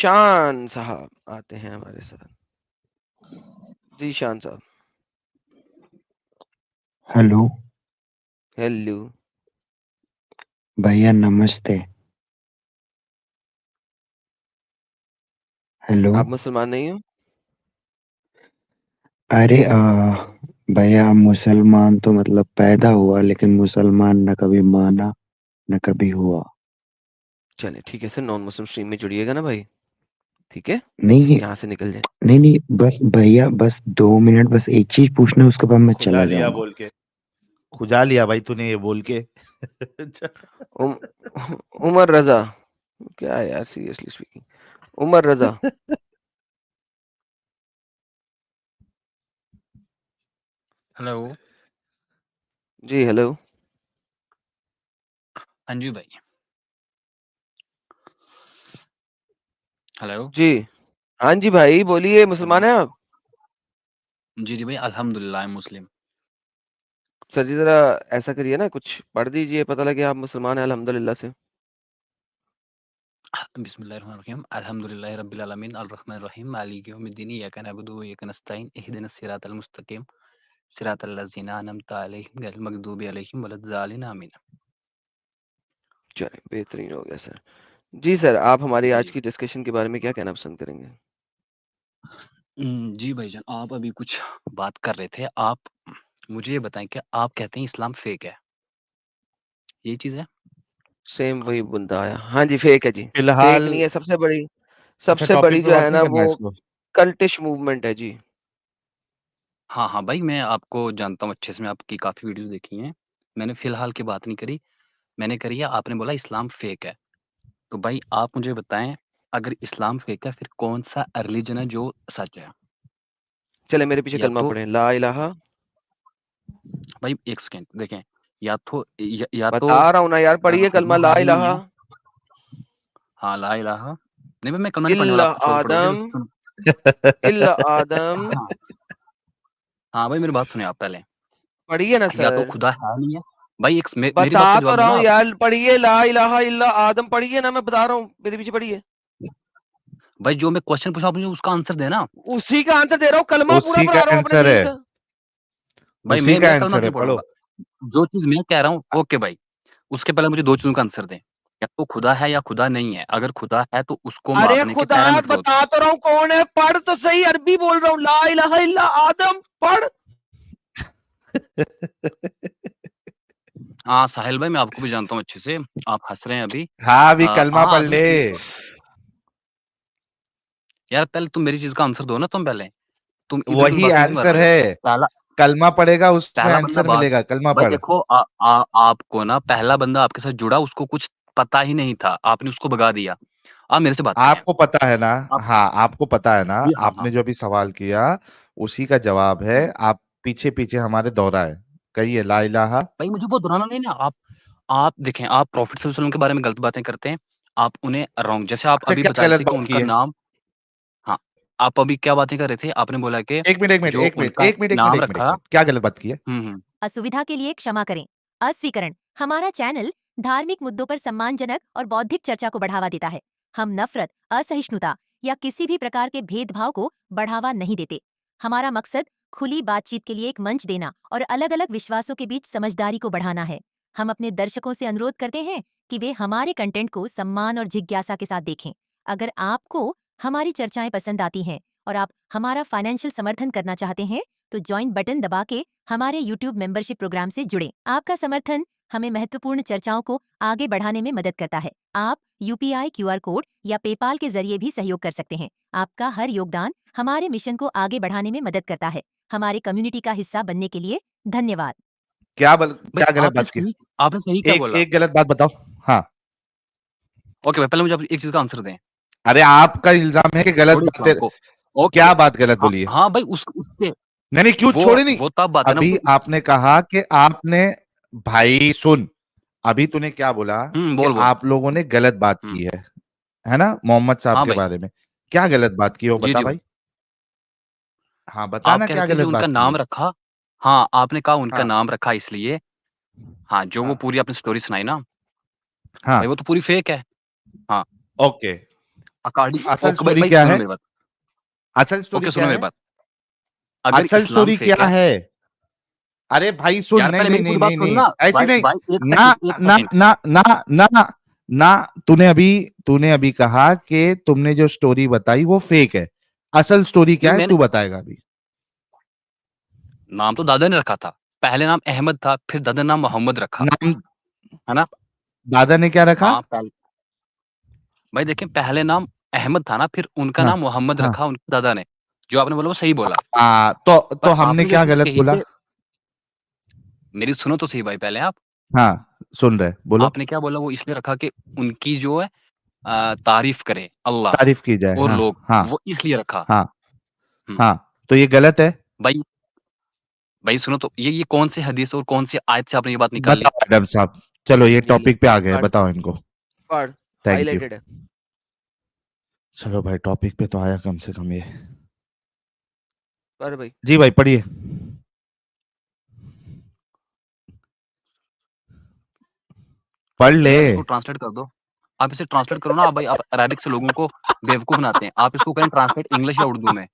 शान साहब आते हैं हमारे साथ। जी शान साहब। Hello hello. भैया नमस्ते। हेलो आप मुसलमान नहीं हो? अरे भैया मुसलमान तो मतलब पैदा हुआ लेकिन मुसलमान न कभी माना न कभी हुआ। चलिए ठीक है सर, नॉन मुस्लिम स्ट्रीम में जुड़िएगा ना भाई, ठीक है? नहीं यहाँ से निकल जाए। नहीं नहीं बस भैया बस 2 मिनट बस एक चीज पूछना है, उसके बाद मैं खुजा चला लिया जाऊंगा। बोल के, खुजा लिया भाई तूने ये बोल के। उम, उमर रजा। क्या है यार, सीरियसली स्पीकिंग। उमर रजा। हेलो। जी हेलो। हाँ जी भाई। हेलो। जी हाँ जी भाई बोलिए, मुसलमान हैं आप? जी जी भाई, अल्हम्दुलिल्लाह मुस्लिम। सर जी जरा ऐसा करिए ना, कुछ पढ़ दीजिए, पता लगे आप मुसलमान हैं अल्हम्दुलिल्लाह से। बिस्मिल्लाहिर्रहमानिर्रहीम अल्हम्दुलिल्लाहि रब्बिल आलमीन अर्रहमानिर रहीम मालिकि यौमिद्दीन इय्याका नअबुदु व इय्याका नस्तईन इहदिनस सिरातल मुस्तकीम सिरातल लज़ीना अनअमता अलैहिम गैरिल मग़दूबि अलैहिम वलद्दालिन आमीन। चलिए बेहतरीन हो गया सर। जी सर, आप हमारी जी आज की डिस्कशन के बारे में क्या कहना पसंद करेंगे? जी भाईजान, आप अभी कुछ बात कर रहे थे। आप मुझे ये बताएं कि आप कहते हैं इस्लाम फेक है, यही चीज़ है? सेम वही बंदा आया। हाँ जी, फेक है जी। फेक फिलहाल नहीं है, अच्छा, सबसे बड़ी टॉपिक पे जो बात है नहीं ना करना वो है इसको। कल्टिश मूवमेंट है जी। हाँ, हाँ भाई, मैं आपको जानता हूँ अच्छे से, मैं आपकी काफ़ी वीडियोज़ देखी हैं। मैंने फ़िलहाल की बात नहीं करी, मैंने करी है आपने बोला इस्लाम फेक है। तो भाई आप मुझे बताएँ, अगर इस्लाम फेक है फिर कौन-सा रिलीजन है जो सच है? चले मेरे पीछे या कलमा तो पढ़ें, ला इलाहा। भाई 1 सेकंड देखें, या तो बता रहा हूँ ना यार, पढ़िए कलमा ला रूहानी इलाहा है। हाँ, ला इलाहा नहीं भाई, मैं कलमा नहीं पढ़ने वाला, इल्ला आप कुछ और पढ़ोगे तो आदम इल्ला आदम। हाँ, हाँ भाई मेरी बात सुनिए आप पहले। पढ़िए ना या तो सर। खुदा है नहीं है। भाई मेरी बता बात का तो जवाब दो रहा ना हूँ आप। यार, पढ़िए ला इलाहा इल्ला आदम, पढ़िए ना, मैं बता रहा हूँ, मेरे पीछे पढ़िए। भाई जो मैं क्वेश्चन पूछा आप मुझे उसका आंसर देना। उसी का आंसर दे रहा हूँ, कलमा पूरा उसी का पढ़ा रहा हूँ अपने आंसर दीन है, का। भाई उसी का मैं कलमा आंसर है, क्यों पढ़ो। पढ़ूँगा? जो चीज़ मैं कह रहा हूँ ओके भाई, उसके पहले मुझे 2 चीज़ों का आंसर दें। या तो खुदा है या खुदा नहीं है। अगर खुदा है तो उसको अरे मापने के खुदा पैरामीटर होते बता हैं। तो रहा हूँ कौन है, पढ़ तो सही, अरबी बोल रहा हूँ, ला इलाहा इल्ला आदम पढ़। हाँ, साहिल भाई मैं आपको भी जानता हूँ अच्छे से। आप हँस रहे हैं अभी। हाँ, अभी कलमा हाँ, पढ़ आदम ले। यार पहले तुम मेरी चीज़ का आंसर दो ना तुम पहले। तुम इधर-उधर वही बातें क्यों कर आंसर रहे हो? है, पहला कलमा पढ़ेगा उसमें पहला बंदा आंसर बात मिलेगा, कलमा भाई पढ़। देखो आपको ना पहला बंदा आपके साथ जुड़ा उसको कुछ पता ही नहीं था। आपने उसको भगा दिया। आप मेरे से बात करें। आपको पता है ना? आप हाँ, आपको पता है ना? जी हाँ, हाँ। आपने जो अभी सवाल किया उसी का जवाब है। आप पीछे पीछे हमारे दोहराए, कहिए ला इलाहा। भाई मुझे वो दोहराना नहीं ना। आप देखें, आप प्रॉफिट सल्लल्लाहु अलैहि वसल्लम के बारे में गलत बातें करते हैं। आप उन्हें रॉन्ग जैसे आप अच्छा, अभी क्या बता रहे गलत थे कि बात की उनका है? नाम हाँ, आप अभी क्या बातें कर रहे थे? आपने बोला कि एक मिनट, एक मिनट, जो एक मिनट, उनका एक मिनट, एक मिनट, नाम एक मिनट, एक रखा मिनट, क्या गलत बात की है? हुँ। असुविधा के लिए क्षमा करें। अस्वीकरण। हमारा चैनल धार्मिक मुद्दों पर सम्मानजनक और बौद्धिक चर्चा को बढ़ावा देता है। हम नफरत, असहिष्णुता या किसी भी प्रकार के भेदभाव को बढ़ावा नहीं देते। हमारा मकसद खुली बातचीत के लिए एक मंच देना और अलग अलग विश्वासों के बीच समझदारी को बढ़ाना है। हम अपने दर्शकों से अनुरोध करते हैं कि वे हमारे कंटेंट को सम्मान और जिज्ञासा के साथ देखें। अगर आपको हमारी चर्चाएं पसंद आती हैं और आप हमारा फाइनेंशियल समर्थन करना चाहते हैं तो ज्वाइन बटन दबा के हमारे YouTube मेंबरशिप प्रोग्राम से जुड़ें। आपका समर्थन हमें महत्वपूर्ण चर्चाओं को आगे बढ़ाने में मदद करता है। आप UPI QR कोड या पेपाल के जरिए भी सहयोग कर सकते हैं। आपका हर योगदान हमारे मिशन को आगे बढ़ाने में मदद करता है। हमारे कम्युनिटी का हिस्सा बनने के लिए धन्यवाद। भाई क्या गलत बात की? आपने सही क्या एक बोला? एक गलत बात बताओ। हाँ। ओके भाई, पहले मुझे आप एक चीज़ का आंसर दें। अरे, आपका इल्जाम है कि गलत छोड़िए बातें। इस्लाम को। ओके। क्या बात गलत हाँ, बोली है? हाँ भाई उस उसके नहीं नहीं, क्यों वो छोड़े नहीं? वो तब बात है ना अभी वो आपने कहा कि आपने, भाई सुन, अभी तूने क्या बोला कि बोल। आप लोगों ने गलत बात हुँ, की है ना, मोहम्मद साहब हाँ के भाई। बारे में? क्या गलत बात की है वो जी, बता जी भाई। भाई। हाँ, बता आप ना कह रहे क्या थे कि गलत उनका बात की नाम है। रखा हाँ, आपने कहा उनका हाँ, नाम रखा इसलिए हाँ, जो वो हाँ, पूरी आपने स्टोरी सुनाई ना, हाँ। भाई वो तो पूरी फ़ेक है। हाँ, ओके। अकॉर्डिंग असल ओके भाई स्टोरी भाई क्या सुनो है? मेरी बात। असल स्टोरी ओके क्या सुनो मेरी है? बात। अगर असल इस्लाम स्टोरी फेक क्या है है? अरे भाई सुन, यार, नहीं पहले नहीं मेरी नहीं पूरी बात नहीं सुन नहीं, ना ऐसी भाई। नहीं। भाई एक ना सेकंड, एक ना सेकंड। ना ना ना ना, तूने अभी कहा कि तुमने जो स्टोरी बताई वो फेक है। असल स्टोरी क्या नहीं, है मैंने तू बताएगा अभी। नाम तो दादा ने रखा था। पहले नाम अहमद था, फिर दादा ने नाम मोहम्मद रखा, नाम है ना? दादा ने क्या रखा? हाँ, पहले भाई देखें, पहले नाम अहमद था ना, फिर उनका हाँ नाम मोहम्मद हाँ रखा उनके दादा ने। जो आपने बोला वो सही बोला। तो पर हमने आपने जो क्या चीज़ गलत कही बोला? कि मेरी सुनो तो सही भाई पहले आप। हाँ सुन रहे, बोलो। आपने क्या बोला, वो इसलिए रखा कि उनकी जो है तारीफ करे अल्लाह तारीफ की जाए, और हाँ लोग, हाँ वो इसलिए रखा। हाँ हुँ। हाँ, तो ये गलत है। भाई भाई सुनो तो, ये कौन सी हदीस और कौन सी आयत से आपने ये बात निकाल ली? बताओ मैडम साहब, चलो ये ये टॉपिक पे आ गए, पढ़ बताओ इनको। पढ़ थैंक यू। हाइलाइटेड है। चलो भाई, टॉपिक पे तो आया कम से कम ये। पढ़ भाई। जी भाई पढ़िए। पढ़ ले। यार इसको ट्रांसलेट कर दो। आप इसे ट्रांसलेट करो ना आप भाई, आप अरबिक से लोगों को बेवकूफ़ बनाते हैं। आप इसको करें ट्रांसलेट इंग्लिश या उर्दू में।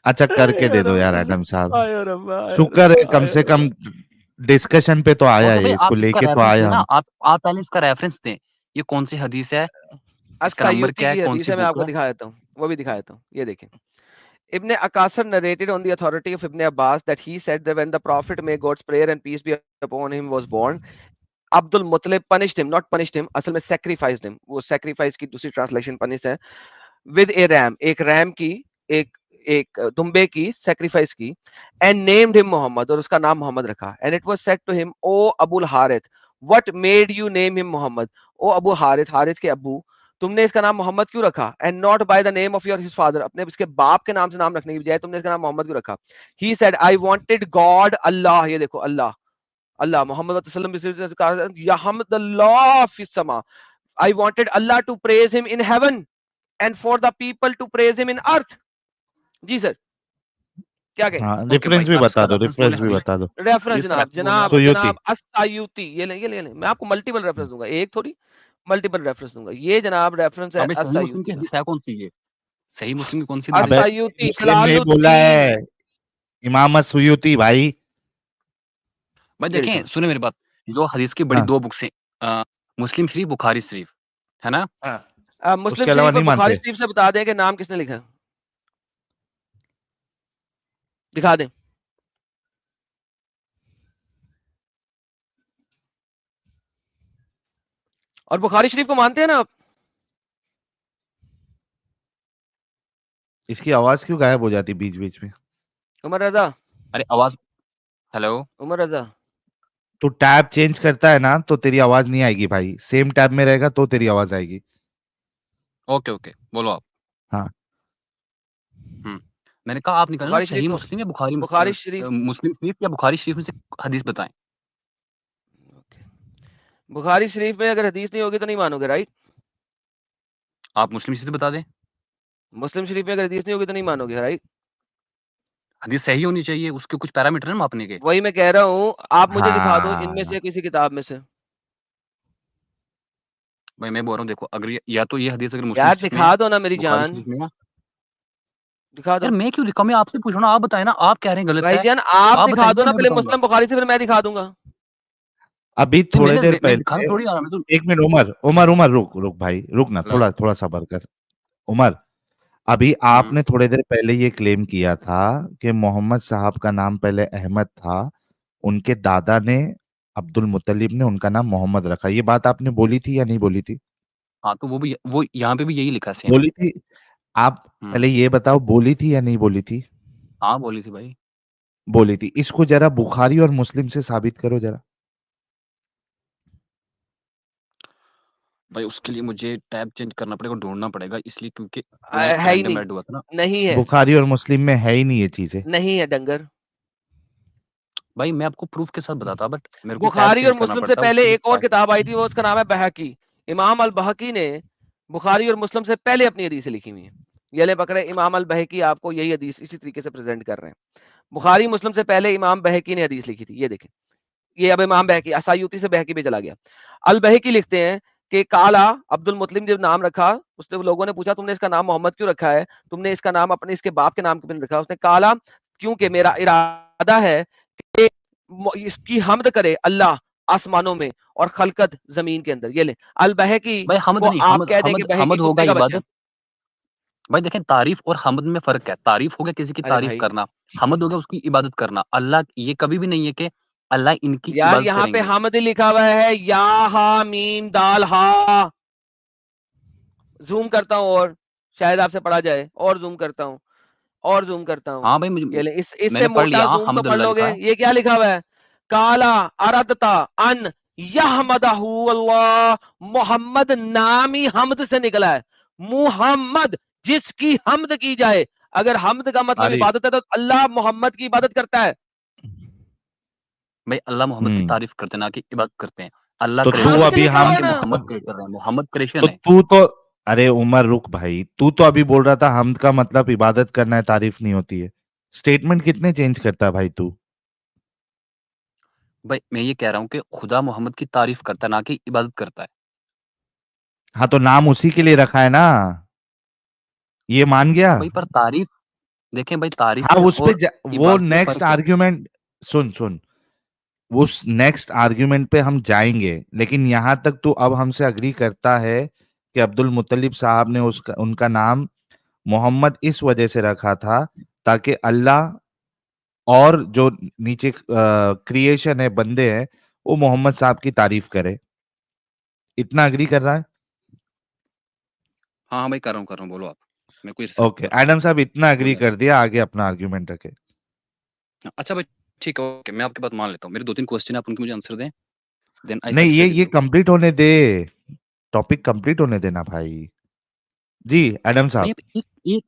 अच्छा करके दे आयो दो यार रब्बा, एडम साहब। आयो रब्बा, आयो शुक्र है रब्बा, कम आयो से कम रब्बा। डिस्कशन पे तो वो आया तो भाई है, इसको आप इसका लेके तो रेफरेंस आए दें ना, हम। आप पहले इसका रेफरेंस दें। ये कौन सी हदीस है? इसका नंबर अस्सायूती क्या है? की कौन हदीस सी है, मैं बुक आपको है? दिखा देता हूँ, वो भी दिखा देता हूँ। ये देखें। Ibn Akasar narrated on the authority of Ibn Abbas that he said that when the Prophet, may God's prayer and peace be upon him, was born, Abdul Muttalib punished him, not punished him, असल में sacrificed him. वो sacrifice की दूसरी translation punish है, with a ram, एक ram की, एक एक दुम्बे की sacrifice की, and named him Muhammad, और उसका नाम मोहम्मद रखा. And it was said to him, O Abul Harith, what made you name him Muhammad? O Abu Harith, हारिथ के अबू, तुमने इसका नाम मोहम्मद क्यों रखा? And not by the name of your his father, अपने इसके बाप के नाम से नाम रखने की बजाय तुमने इसका नाम मोहम्मद क्यों रखा? He said I wanted God Allah, ये देखो अल्लाह, अल्लाह मोहम्मद यहमदुल्लाह फिस समा, I wanted Allah to praise him in heaven and for the people to praise him in earth. जी सर, क्या कहें? हाँ ओके भाई, रेफरेंस भी आप बता इसका दो, रेफरेंस बोले रेफरेंस भी हदीस। बता दो। रेफरेंस हदीस का जनाब, रेफरेंस बोले आप। जनाब सुयुति। जनाब अस्सायूती, ये ले, ये ले, मैं आपको मल्टीपल रेफरेंस दूंगा, एक थोड़ी मल्टीपल रेफरेस दूंगा। ये जनाब रेफरेंस है अब सही मुस्लिम अस्सायूती की का। हदीस है कौन सी ये? सही मुस्लिम की कौन सी हदीस अबे है? अस्सायूती मुस्लिम नहीं बोला है, जलालुद्दीन, इमाम सुयुति भाई। भाई ये देखें, देखो। सुने मेरी बात। जो हदीस की बड़ी हाँ 2 बुक्स हैं, मुस्लिम शरीफ, बुखारी शरीफ, है ना? हाँ, मुस्लिम उसके अलावा शरीफ और नहीं बुखारी मानते। शरीफ से बता दें कि नाम किसने लिखा है, दिखा दें। और बुखारी शरीफ को मानते हैं ना आप? इसकी आवाज क्यों गायब हो जाती बीच बीच में? उमर रजा, अरे आवाज़, हेलो? उमर रजा, तू टैब चेंज करता है ना तो तेरी आवाज नहीं आएगी भाई, सेम टैब में रहेगा तो तेरी आवाज आएगी। ओके, ओके, बोलो आप। हाँ हुँ। मैंने कहा आप निकालें ना बुखारी शरीफ सही को, मुस्लिम या बुखारी शरीफ, मुस्लिम शरीफ या बुखारी शरीफ में से हदीस बताएँ। बुखारी शरीफ में अगर हदीस नहीं होगी तो नहीं मानोगे, राइट? आप मुस्लिम शरीफ बता दें। मुस्लिम शरीफ में अगर हदीस नहीं होगी तो नहीं मानोगे, राइट? हदीस सही होनी चाहिए, उसके कुछ पैरामीटर हैं मापने के। वही मैं कह रहा हूँ, आप मुझे दिखा दो इनमें हाँ से किसी किताब में से। भाई मैं बोल रहा हूँ देखो, अगर या तो ये हदीस अगर मुस्लिम यार शरीफ में है, दिखा दो ना मेरी बुखारी जान, शरीफ में है। दिखा दो यार मैं क्यों दिखाऊँ? मैं आपसे पूछ रहा हूँ, आप बताएँ ना, आप कह रहे हैं गलत है। भाईजान, आप आप दिखा बताइए दो ना मैं पहले बताऊँगा। मुस्लिम बुखारी से, फिर मैं दिखा दूंगा। अभी नहीं थोड़ी देर मैं दिखाने पहले, थोड़ी आ रहा, मैं तो एक मिनट उमर उमर उमर रुक रुक भाई रुक ना, हेलो? थोड़ा थोड़ा सब्र कर उमर। अभी हुँ। आपने थोड़ी देर पहले ये क्लेम किया था कि मोहम्मद साहब का नाम पहले अहमद था, उनके दादा ने अब्दुल मुत्तलिब ने उनका नाम मोहम्मद रखा। ये बात आपने बोली थी या नहीं बोली थी? हाँ, तो वो यहाँ पे भी यही लिखा है सेम। बोली थी। आप हुँ। पहले ये बताओ बोली थी या नहीं बोली थी? हाँ, बोली थी भाई। बोली थी। इसको जरा बुखारी और मुस्लिम से साबित करो जरा। भाई उसके लिए मुझे टैब चेंज करना पड़ेगा, ढूँढना पड़ेगा, इसलिए क्योंकि मैं है ही रैंडम नहीं, ऐड हुआ था ना। नहीं है, बुखारी और मुस्लिम में है ही नहीं ये चीजें। नहीं है डंगर। भाई मैं आपको प्रूफ के साथ बताता, बट मेरे को टैब बुखारी चेंज और करना मुस्लिम से पड़ता, पहले उसके लिए एक और टैब। किताब आई थी, वो उसका नाम है बहकी। इमाम अल बहकी ने बुखारी और मुस्लिम से पहले अपनी हदीसें लिखी हुई हैं। ये ले पकड़े, इमाम अल बहकी आपको यही हदीस इसी तरीके से प्रेजेंट कर रहे हैं। बुखारी मुस्लिम से पहले इमाम बहकी ने हदीस लिखी थी, ये देखें। ये अब इमाम बहकी असायूती से बहकी पे चला गया। अल बहकी लिखते हैं कि काला अब्दुल मुतलिब जब नाम रखा, उसने लोगों ने पूछा तुमने इसका नाम मोहम्मद क्यों रखा है, तुमने इसका नाम अपने इसके बाप के नाम क्यों नहीं रखा? उसने काला क्योंकि मेरा इरादा है कि इसकी हमद करे अल्लाह आसमानों में और खलकत जमीन के अंदर। ये ले अल बहकी भाई हमद को नहीं, आप हमद कह दें कि हमद बहकी हमद होगा कुत्ते का बच्चा। इबादत। भाई देखें, तारीफ और हमद में फर्क है। तारीफ हो गया किसी की अरे तारीफ भाई करना, हमद हो गया उसकी इबादत करना। अल्लाह ये कभी भी नहीं है कि अल्लाह इनकी यार इबादत यहाँ पे करेंगे। हमद लिखा हुआ है, या हा मीम दाल हा। जूम करता हूँ और शायद आपसे पढ़ा जाए, और जूम करता हूँ और जूम करता हूँ। हाँ भाई, मुझे ये ले इससे मैंने पढ़ मोटा लिया, हाँ, जूम तो पढ़ हम्दुलिल्लाह लिखा लोगे। है। ये क्या लिखा हुआ है? काला अरदता अन यहमदहू अल्लाह। मोहम्मद नाम ही हमद से निकला है। मुहम्मद जिसकी हमद की जाए। अगर हमद का मतलब तारीफ। इबादत है तो अल्लाह मोहम्मद की इबादत करता है। भाई अल्लाह मोहम्मद की हम्म तारीफ करते हैं, ना कि इबादत करते हैं। अल्लाह तो तू क्रिएशन हमद है, अभी लिखा ना हुआ हम है कि ना। मोहम्मद क्रिएट कर रहे हैं। मोहम्मद तो क्रिएशन है। तू तो अरे उमर रुक भाई, तू तो अभी बोल रहा था हमद का मतलब इबादत करना है, तारीफ नहीं होती है। स्टेटमेंट कितने चेंज करता है भाई तू? भाई मैं ये कह रहा हूँ कि खुदा मोहम्मद की तारीफ करता है, ना कि इबादत करता है। हाँ तो नाम उसी के लिए रखा है ना, ये मान गया। भाई पर तारीफ, देखें भाई, तारीफ हाँ में उस पे और वो इबादत में नेक्स्ट फर्क है। आर्ग्यूमेंट, सुन सुन, उस नेक्स्ट आर्ग्यूमेंट पे हम जाएंगे, लेकिन यहां तक तू अब हमसे अग्री करता है कि अब्दुल मुत्तलिब साहब ने उसका उनका नाम मोहम्मद इस वजह से रखा था ताकि अल्लाह और जो नीचे क्रिएशन है, बंदे हैं, वो मोहम्मद साहब की तारीफ करे। इतना अग्री कर रहा है? हाँ हाँ भाई, कर रहा हूँ, बोलो आप। मैं कोई रिस्क ओके कर रहा हूँ, एडम साहब इतना हो अग्री जाएगा। कर दिया, आगे अपना आर्ग्यूमेंट रखे। अच्छा भाई, ठीक है, ओके, मैं आपकी बात मान लेता हूँ। मेरे 2-3 क्वेश्चन है, आप उनके मुझे आंसर दें, देन आई नहीं सैटिस्फाई विद ये यू। कंप्लीट होने दे, टॉपिक कंप्लीट होने देना भाई। जी एडम भाई साहब। आप एक एक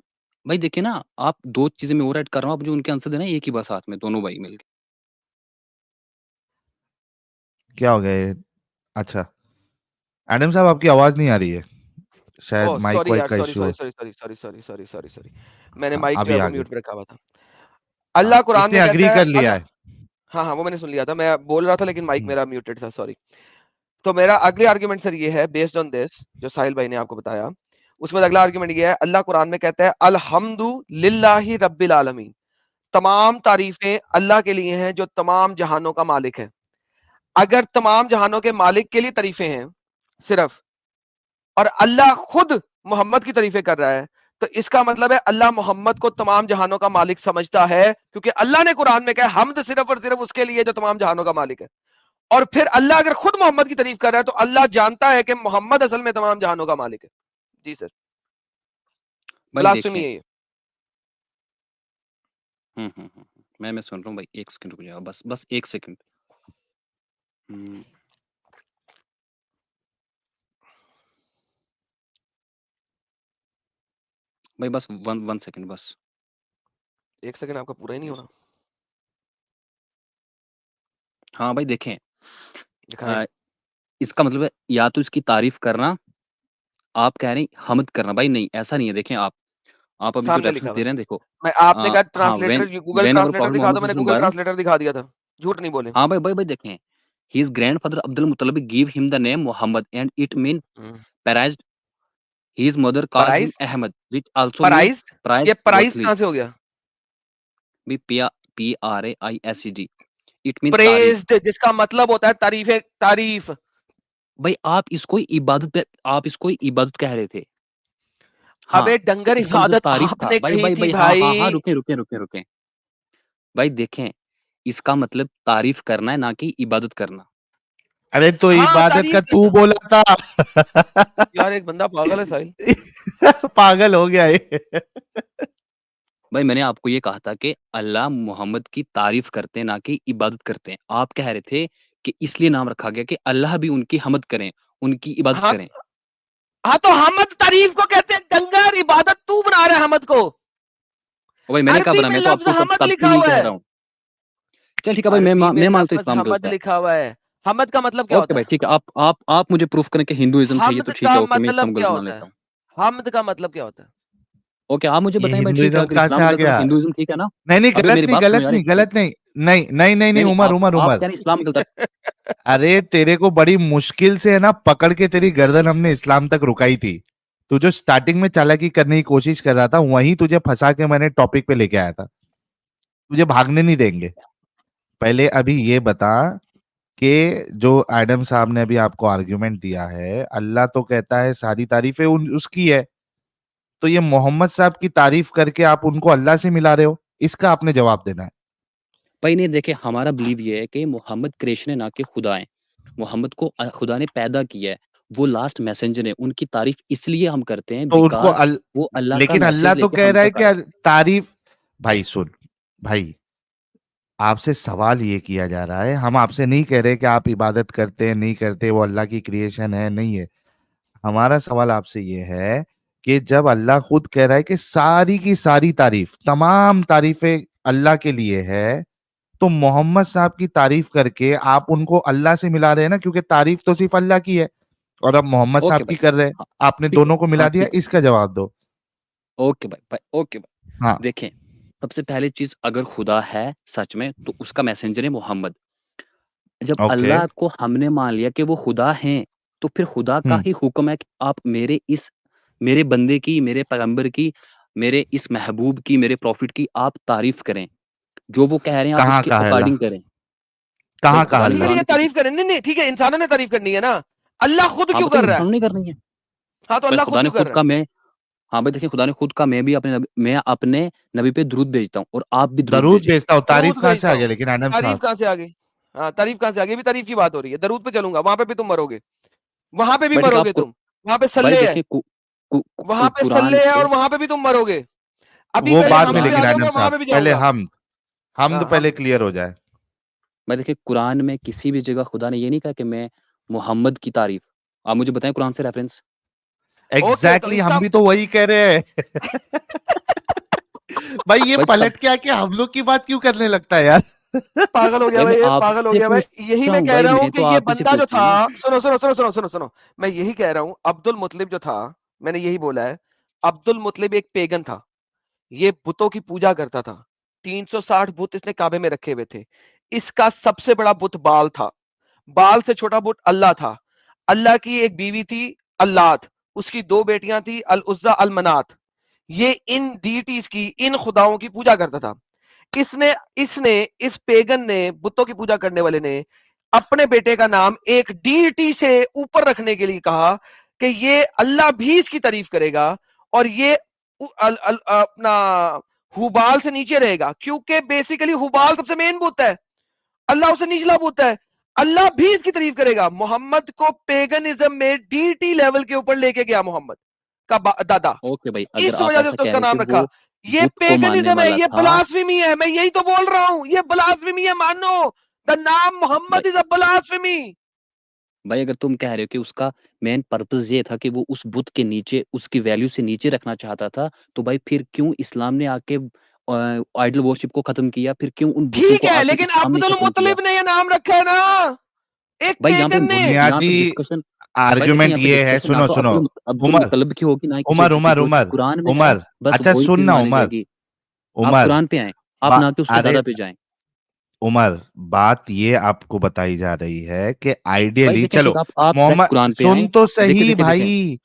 भाई देखिए ना, आप 2 चीज़ें मैं और ऐड कर रहा हूँ, आप मुझे उनके आंसर देना, एक ही बार साथ में, दोनों भाई मिलके। क्या हो गया ये? अच्छा एडम साहब आपकी आवाज नहीं आ रही है, शायद ओह माइक सॉरी वाइक यार, का सॉरी इशू सॉरी हो। Sorry sorry sorry sorry sorry sorry sorry. मैंने हाँ माइक जो अभी है वो आ गए। म्यूट पे रखा हुआ था। हाँ अल्लाह कुरान इसने में अग्री कहता है कर लिया अल्लाह। है। हाँ हाँ वो मैंने सुन लिया था, मैं बोल रहा था लेकिन माइक हम्म, मेरा म्यूटेड था, सॉरी। तो मेरा अगले आर्गुमेंट सर ये है, बेस्ड ऑन दिस जो साहिल भाई ने आपको बताया, उसमें अगला आर्गुमेंट ये है, अल्लाह कुरान में कहता है अल्हम्दु लिल्लाहि रब्बिल आलमीन। तमाम तारीफें अल्लाह के लिए हैं जो तमाम जहानों का मालिक है। अगर तमाम जहानों के मालिक के लिए तारीफें हैं सिर्फ, और अल्लाह खुद मोहम्मद की तारीफें कर रहा है, तो इसका मतलब है अल्लाह मोहम्मद को तमाम जहानों का मालिक समझता है, क्योंकि अल्लाह ने कुरान में कहा हमद सिर्फ और सिर्फ उसके लिए जो तमाम जहानों का मालिक है। और फिर अल्लाह अगर खुद मोहम्मद की तारीफ कर रहा है तो अल्लाह जानता है कि मोहम्मद असल में तमाम जहानों का मालिक है। जी सर, भाई ब्लास्फेमी देखें, है ये। मैं सुन रहा हूँ भाई, 1 सेकंड रुक जाओ, बस 1 सेकंड। हुँ। भाई बस 1 सेकंड बस। 1 सेकंड आपका पूरा ही नहीं हो रहा? हाँ भाई देखें, दिखाएं। इसका मतलब है या तो इसकी तारीफ करना, आप कह रहे हैं हमद करना। भाई नहीं, ऐसा नहीं है। देखें आप अभी जो सामने रेफरेंस लिखा दे हुआ है। रहे हैं, देखो। मैं आपने कहा हाँ, translator, Google whenever translator prophet दिखा मोहम्मद दो, मैंने सल्लल्लाहु गूगल अलैहि वसल्लम ट्रांसलेटर दिखा दिया था, झूठ नहीं बोले। हाँ भाई देखें, his grandfather Abdul Muttalib give him the name Muhammad and it mean praised. His mother called him praised, Ahmad which also mean praised, ये प्राइज्ड प्राइज वर्थली। कहां से हो गया? बी PRAISED, इट मीन्स तारीफ। प्रेज्ड जिसका मतलब होता है तारीफ, तारीफ। भाई आप इसको इबादत कह रहे थे। हाँ, अबे तो डंगर, इसका मतलब इबादत तारीफ था। आपने भाई कही भाई थी भाई हाँ, भाई। रुकें। भाई देखें, इसका मतलब तारीफ करना है, ना कि इबादत करना। अरे तो हाँ इबादत तारीफ का की। तू बोला था। यार एक बंदा पागल है साहिल। पागल हो गया ये। भाई मैंने आपको ये कहा था कि अल्लाह मोहम्मद की तारीफ करते हैं, ना कि इबादत करते हैं। आप कह रहे थे कि इसलिए नाम रखा गया कि अल्लाह भी उनकी हमद करें, उनकी इबादत हाँ करें। हाँ तो हमद तारीफ को कहते हैं, डंगर इबादत तू बना रहा है हमद को। और भाई मैंने कहा अरबी बना, में मैं तो लफ्ज आपको तब हमद तब से लिखा यही हुआ कह है। रहा हूँ। चल ठीक है भाई, अरबी में मैं मानता हूँ लफ्ज इस्लाम गलत हमद है। लिखा हुआ है। हमद का मतलब क्या ओके होता भाई है? ठीक है, आप मुझे प्रूफ करें कि हिंदुइज्म सही है, तो हमद ठीक का है, ओके, मैं मतलब इस्लाम क्या गलत मान होता लेता है? हूँ। हमद का मतलब क्या होता है? ओके, आप मुझे ये बताएं भाई, ठीक है, हिंदुइज्म अगर कहाँ से इस्लाम आ गलत है तो गया? हिंदुइज्म ठीक है ना? नहीं अभी गलत मेरी नहीं, बात सुनो गलत यार नहीं, 1 सेकंड। गलत नहीं। नहीं नहीं नहीं नहीं, नहीं उमर आप उमर आप उमर कह रहे हैं इस्लाम गलत है। अरे तेरे को बड़ी मुश्किल से है ना पकड़ के तेरी गर्दन हमने इस्लाम तक रुकाई थी। तू जो स्टार्टिंग में चालाकी करने की कोशिश कर रहा था वहीं तुझे फंसा के मैंने टॉपिक पे लेके आया था। तुझे भागने नहीं देंगे। पहले अभी ये बता कि जो एडम साहब ने अभी आपको आर्ग्यूमेंट दिया है, अल्लाह तो कहता है सारी तारीफें उसकी है, तो ये मोहम्मद साहब की तारीफ करके आप उनको अल्लाह से मिला रहे हो, इसका आपने जवाब देना है। भाई नहीं देखिए, हमारा बिलीव ये है कि मोहम्मद क्रिएशन है ना कि खुदा है। मोहम्मद को खुदा ने पैदा किया है, वो लास्ट मैसेंजर है। उनकी तारीफ इसलिए हम करते हैं तो उनको बिकॉज वो अल्लाह का लेकिन अल्लाह मैसेज तो लेके कह हम रहा है तक आए। कि तारीफ, भाई सुन भाई, आपसे सवाल ये किया जा रहा है, हम आपसे नहीं कह रहे कि आप इबादत करते हैं नहीं करते, वो अल्लाह की क्रिएशन है नहीं है। हमारा सवाल आपसे ये है कि जब अल्लाह खुद कह रहा है कि सारी की सारी तारीफ, तमाम तारीफें अल्लाह के लिए है, तो मोहम्मद साहब की तारीफ करके आप उनको अल्लाह से मिला रहे हैं ना, क्योंकि तारीफ तो सिर्फ अल्लाह की है और अब मोहम्मद साहब ओके की भाई, कर रहे हैं। हाँ आपने ठीक है, दोनों को मिला हाँ दिया, ठीक है, इसका जवाब दो। ओके भाई भाई ओके भाई। हाँ देखें, सबसे पहली चीज, अगर खुदा है सच में तो उसका मैसेंजर है मोहम्मद। जब ओके। अल्लाह को हमने मान लिया कि वो खुदा हैं, तो फिर खुदा का हम्म। ही हुक्म है कि आप मेरे बंदे की, मेरे पैगंबर की, मेरे इस महबूब की, मेरे प्रॉफिट की आप तारीफ करें। जो वो कह रहे हैं आप कहाँ उसके का है अल्लाह? अकॉर्डिंग करें। भाई कहाँ का खुदा ने ठीक है, अल्लाह? ठीक कुरान है, में किसी, तारीफ करें, नहीं नहीं ठीक है, इंसानों ने तारीफ करनी है ना, अल्लाह खुद हाँ क्यों भाई कर रहा है? इंसानों ने करनी है। हाँ तो बस अल्लाह खुद खुदा ने क्यों कर खुद रहा का है? मैं, हाँ भाई देखिए, खुदा ने खुद का मैं अपने नबी पे दुरूद भेजता हूँ और आप भी दुरूद दरूद भेजें। भेजता हूँ, तारीफ दरूद कहाँ से भेजता आ गया हूँ, लेकिन आदम तारीफ साहब? कहाँ से आ गई? हाँ तारीफ कहाँ से आ गई? अभी तारीफ की बात हो रही है, दरूद पे चलूंगा, वहां पे भी तुम मरोगे, वहां पे भी भाई देखिए मरोगे आपको, तुम, वहां पे भाई सल्ले है, देखिए वहां पे कुरान सल्ले है पे, और वहां पे भी तुम मरोगे। अभी वो पहले बाद में, हमद पे लेकिन आ आदम जाओगे, वहां साहब पे भी पहले जाऊंगा। हमद हाँ पहले हम क्लियर हो जाए। भाई देखिए कुरान में किसी भी जगह खुदा ने ये नहीं कहा कि मैं मोहम्मद की तारीफ, आप मुझे बताएं कुरान से रेफरेंस। ओके तो एग्जैक्टली इसका हम भी तो वही कह रहे हैं। भाई ये भाई तब, पलट के आके हम लोग की बात क्यों करने लगता है यार? पागल हो गया भाई मैं भाई, ये पागल हो आपसे गया भाई। पूछ यही रहा मैं हूँ, कह भाई रहा हूँ मैं कि तो ये आप ही से बंदा जो पूछ रहा था, हूँ ना। सुनो सुनो सुनो सुनो सुनो सुनो, मैं यही कह रहा हूँ, अब्दुल मुतलिब जो था, मैंने यही बोला है, अब्दुल मुतलिब एक पेगन था, ये बुतों की पूजा करता था, 360 बुत इसने काबे में रखे हुए थे। इसका सबसे बड़ा बुत बाल था, बाल से छोटा बुत अल्लाह था। अल्लाह की एक बीवी थी अल्लात, उसकी दो बेटियां थी अल उज्जा अल मनात। ये इन डीटीज की, इन खुदाओं की पूजा करता था। इसने इसने इस पेगन ने, बुतों की पूजा करने वाले ने, अपने बेटे का नाम एक डीटी से ऊपर रखने के लिए कहा कि ये अल्लाह भी इसकी तारीफ करेगा और ये अपना हुबाल से नीचे रहेगा, क्योंकि बेसिकली हुबाल सबसे मेन बुत है, अल्लाह उससे निचला बुत है। अल्लाह भी इसकी तारीफ करेगा। मोहम्मद को पेगनिज्म में डीटी लेवल के ऊपर लेके गया मोहम्मद का दादा, ओके भाई, अगर इस आप वजह से ऐसा उसने कह उसका रहे हो कि नाम रखा। वो ये बुत को मानने पेगनिज्म है, वाला ये था, ब्लास्फेमी है, मैं यही तो बोल रहा हूं, ये ब्लास्फेमी है, मानो द नाम भाई मोहम्मद इज अ ब्लास्फेमी। भाई अगर तुम कह रहे हो कि उसका मेन पर्पस ये था कि वो उस बुत के नीचे, उसकी वैल्यू से नीचे रखना चाहता था, तो भाई फिर क्यों इस्लाम ने आके आइडल वर्शिप को खत्म किया? फिर क्यों उन बुतों ठीक को है, आके लेकिन इस्लाम ने अब्दुल खत्म किया? मुतलिब ने ये नाम रखा है ना, एक भाई पेगन ने। यहाँ पे बुनियादी डिस्कशन, भाई देखिए आर्गुमेंट यहाँ पे ये है, डिस्कशन ना सुनो तो सुनो, अब्दुल उमर मुतलब की होगी, ना ही किसी और उमर चीज की। उमर जो चीज उमर कुरान में है उमर बस अच्छा वही चीज सुनना मानी उमर, जाएगी। आप उमर कुरान पे आए, आप ना कि उसके अरे दादा पे जाएं। उमर, बात ये आपको बताई जा रही है कि भाई आइडियली, देखें, चलो ठीक, आप डायरेक्ट मोहम्मद, कुरान पे सुन आए। तो देखे सही देखे देखें, भाई,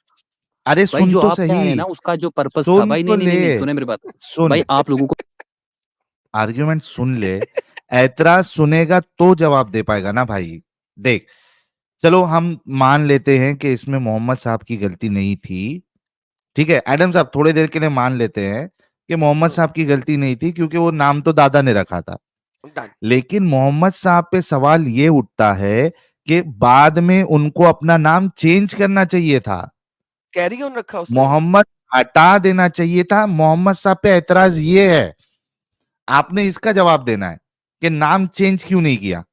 अरे भाई सुन जो तो आप कह सही, रहे हैं ना उसका जो पर्पस था, सुन भाई तो नहीं नहीं ले, नहीं नहीं, सुने मेरी बात। सुन, भाई आप लोगों को, आर्ग्यूमेंट सुन ले, ऐतराज सुनेगा तो जवाब दे पाएगा ना भाई। देख, चलो हम मान लेते हैं कि इसमें मोहम्मद साहब की गलती नहीं थी, ठीक है एडम साहब, थोड़ी देर के लिए मान लेते हैं कि मोहम्मद साहब की गलती नहीं थी, क्योंकि वो नाम तो दादा ने रखा था। डन। लेकिन मोहम्मद साहब पे सवाल ये उठता है कि बाद में उनको अपना नाम चेंज करना चाहिए था, कैरी ऑन रखा उसने। मोहम्मद हटा देना चाहिए था। मोहम्मद साहब पे एतराज ये है, आपने इसका जवाब देना है कि नाम चेंज क्यों नहीं किया।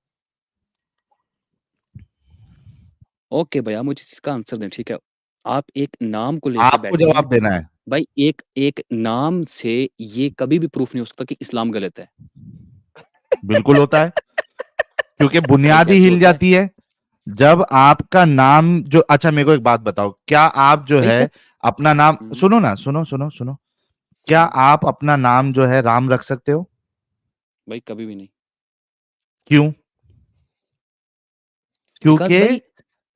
ओके भैया मुझे इसका आंसर दें, ठीक है। आप एक नाम को लेके आपको बैठे हैं, जवाब देना है। भाई एक एक नाम से ये कभी भी प्रूफ नहीं हो सकता कि इस्लाम गलत है। बिल्कुल होता है, क्योंकि भाई बुनियादी कैसे हिल होता है? जाती है जब आपका नाम जो, अच्छा मेरे को एक बात बताओ, क्या आप जो भाई है जब, अपना नाम, हम्म, सुनो ना, सुनो सुनो सुनो, क्या हम्म, आप अपना नाम जो है राम रख सकते हो? भाई कभी भी नहीं। क्यों? बिकॉज क्योंकि भाई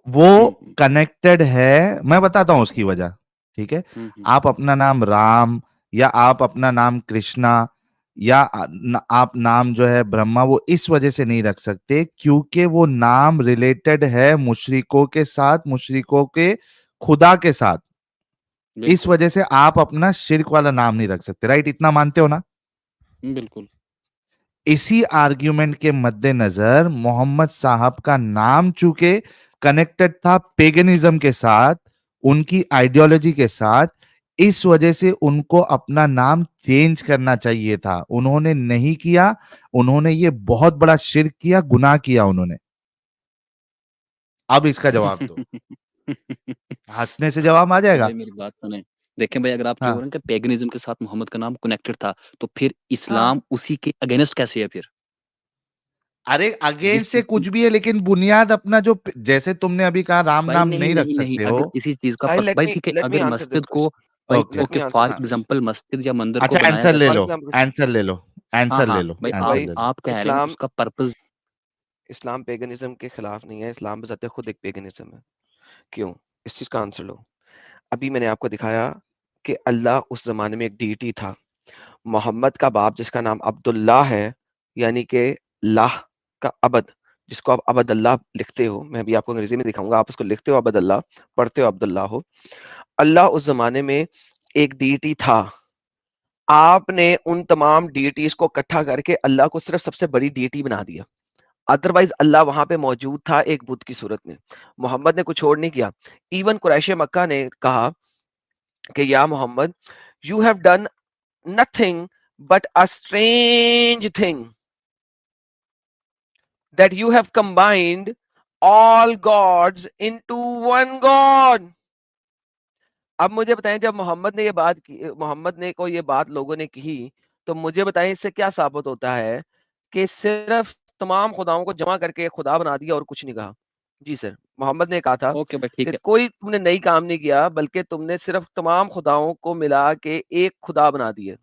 वो कनेक्टेड है। मैं बताता हूं उसकी वजह, ठीक है? हम्म। आप अपना नाम राम या आप अपना नाम कृष्णा या आप नाम जो है ब्रह्मा, वो इस वजह से नहीं रख सकते क्योंकि वो नाम रिलेटेड है मुशरिकों के साथ, मुशरिकों के खुदा के साथ। इस बिल्कुल वजह से आप अपना शिर्क वाला नाम नहीं रख सकते, राइट? इतना मानते हो ना? बिल्कुल। इसी आर्ग्यूमेंट के मद्देनजर मोहम्मद साहब का नाम चूंकि कनेक्टेड था पेगनिज्म के साथ, उनकी आइडियोलॉजी के साथ, इस वजह से उनको अपना नाम चेंज करना चाहिए था। उन्होंने नहीं किया। उन्होंने ये बहुत बड़ा शिर्क किया, गुनाह किया उन्होंने। अब इसका जवाब दो। हंसने से जवाब आ जाएगा? भाई मेरी बात सुने, देखें भाई, अगर आप जो हो हाँ रहे हैं कि पेगनिज्म के साथ मोहम्मद का नाम कनेक्टेड था, तो फिर हाँ। इस्लाम उसी के अगेंस्ट कैसे है फिर? अरे जिस अगेंस्ट से चीज की कुछ भी है, लेकिन बुनियाद अपना जो, जैसे तुमने अभी कहा राम भाई नाम नहीं नहीं रख नहीं नहीं, सकते हो। अगर किसी चीज का साहिल, let भाई me ठीक है, let me अगर answer this मस्जिद को question. भाई okay. Let okay, me answer for this question. Example मस्जिद या मंदिर को अच्छा बनाया आंसर ले जाता For लो, है। example, आंसर ले लो, हाँ आंसर ले हाँ लो, भाई, आंसर आप ले लो। आप कह रहे हैं इस्लाम उसका पर्पस। इस्लाम पेगनिज्म के खिलाफ नहीं है। इस्लाम बजाते खुद एक पेगनिज्म है। क्यों? इस चीज का आंसर लो। अभी मैंने आपको दिखाया कि अल्लाह उस जमाने में एक डीटी था। मोहम्मद का बाप जिसका नाम अब्दुल्लाह है, यानी कि लाह का अबद, जिसको आप अबद अल्लाह लिखते हो, मैं भी आपको अंग्रेजी में दिखाऊंगा, आप उसको लिखते हो अबद अल्लाह, पढ़ते हो अब्दुल्लाह हो। अल्लाह उस जमाने में एक डीटी था। आपने उन तमाम डीटीज को इकट्ठा करके अल्लाह को सिर्फ सबसे बड़ी डीटी बना दिया। अदरवाइज अल्लाह वहां पे मौजूद था एक बुत की सूरत में। मोहम्मद ने कुछ और नहीं किया। इवन कुरैश मक्का ने कहा कि या Muhammad, you have done nothing but a strange thing, that you have combined all gods into one god. अब मुझे बताएं, जब मोहम्मद ने ये बात की, मोहम्मद ने को ये बात लोगों ने कही, तो मुझे बताएं इससे क्या साबित होता है कि सिर्फ तमाम खुदाओं को जमा करके एक खुदा बना दिया और कुछ नहीं कहा। जी सर, मोहम्मद ने कहा था ओके भाई ठीक कि है कोई तुमने नई काम नहीं किया, बल्कि तुमने सिर्फ तमाम खुदाओं को मिला के एक खुदा बना दिया।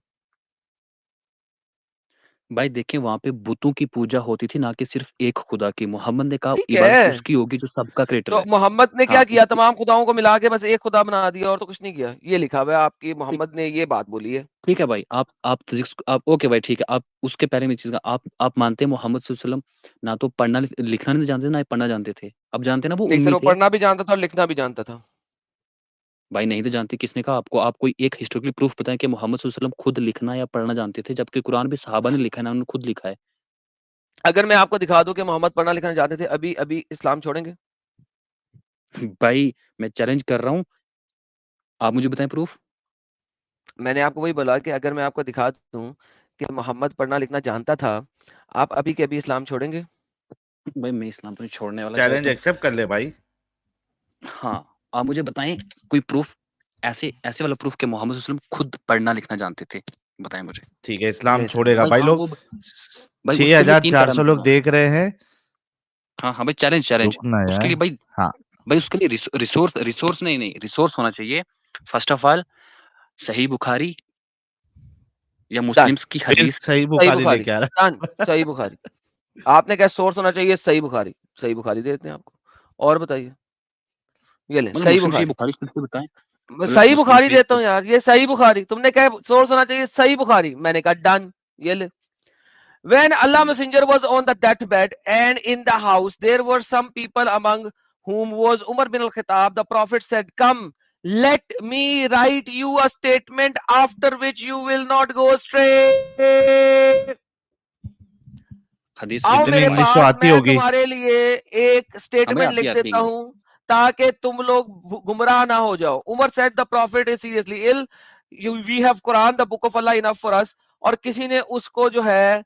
भाई, देखिए वहां पे बुतों की पूजा होती थी, ना कि सिर्फ एक खुदा की। मोहम्मद ने कहा ठीक इबादत है, उसकी होगी जो सबका क्रिएटर तो है। मोहम्मद ने क्या हाँ किया? तमाम खुदाओं को मिला के बस एक खुदा बना दिया और तो कुछ नहीं किया। ये लिखा हुआ है आपकी, ठीक मोहम्मद ने ये बात बोली है। ठीक है भाई, आप आप ओके भाई ठीक है। आप उसके पहले में चीज का आप मानते हैं मोहम्मद सल्लल्लाहु अलैहि वसल्लम ना तो पढ़ना लिखना नहीं जानते, ना ही पढ़ना जानते थे। अब जानते हैं ना, वो नहीं सर, उम्मी वो थे। पढ़ना भी जानता था और लिखना भी जानता था। भाई नहीं तो जानते, किसने कहा आपको? आप कोई एक हिस्टोरिकल प्रूफ बताएं कि मोहम्मद सल्लल्लाहु अलैहि वसल्लम खुद लिखना या पढ़ना जानते थे, जबकि कुरान भी सहाबा ने लिखा है ना, उन्होंने खुद लिखा है। अगर मैं आपको दिखा दूं कि मोहम्मद पढ़ना लिखना जानते थे, अभी अभी इस्लाम छोड़ेंगे? भाई मैं चैलेंज कर रहा हूँ, आप मुझे बताएं प्रूफ। मैंने आपको वही बोला कि अगर मैं आपको दिखा दूं कि मोहम्मद पढ़ना लिखना जानता था, आप अभी के अभी इस्लाम छोड़ेंगे? भाई मैं इस्लाम तो नहीं छोड़ने वाला, चाहे चैलेंज तुम। एक्सेप्ट कर ले भाई। हाँ, आप मुझे बताएं कोई प्रूफ, ऐसे ऐसे वाला प्रूफ कि मोहम्मद सल्लल्लाहु अलैहि वसल्लम खुद पढ़ना लिखना जानते थे। बताएं मुझे। ठीक है, इस्लाम लिसन, छोड़ेगा भाई भाई। हाँ लोग वो भाई उसके लिए 3 6,400 लोग पैरामीटर। देख रहे हैं। हाँ हाँ भाई, चैलेंज चैलेंज। रुकना उसके यार। लिए भाई, हाँ भाई उसके लिए रिसोर्स रिसोर्स नहीं नहीं रिसोर्स होना चाहिए। फर्स्ट ऑफ ऑल सही बुखारी या डन। मुस्लिम्स की फिर हदीस। सही सही बुखारी बुखारी, लेके आ डन। रहा। सही बुखारी। आपने क्या सोर्स होना चाहिए? सही बुखारी। सही बुखारी देते हैं आपको। और बताइए, ये ले मतलब सही मुस्लिम से बुखारी। बुखारी शरीफ से बताएं। मैं मतलब सही मुस्लिम बुखारी शरीफ देता हूँ यार, ये सही बुखारी। तुमने क्या सोर्स होना चाहिए? सही बुखारी। मैंने कहा डन, ये ले। When Allah Messenger was on the deathbed, and in the house there were some people among whom was Umar bin al-Khattab, the Prophet said, "Come, let me write you a statement after which you will not go astray." हदीस आओ शरीफ इतनी मेरे देखो भाई। English तो पास, आती मैं होगी। तुम्हारे लिए एक हाँ भाई, स्टेटमेंट आती लिख आती है देता इंग्लिश। हूं ताकि तुम लोग गुमराह ना हो जाओ। Umar said the prophet is seriously ill, we have Quran, the book of Allah, enough for us। और किसी ने उसको जो है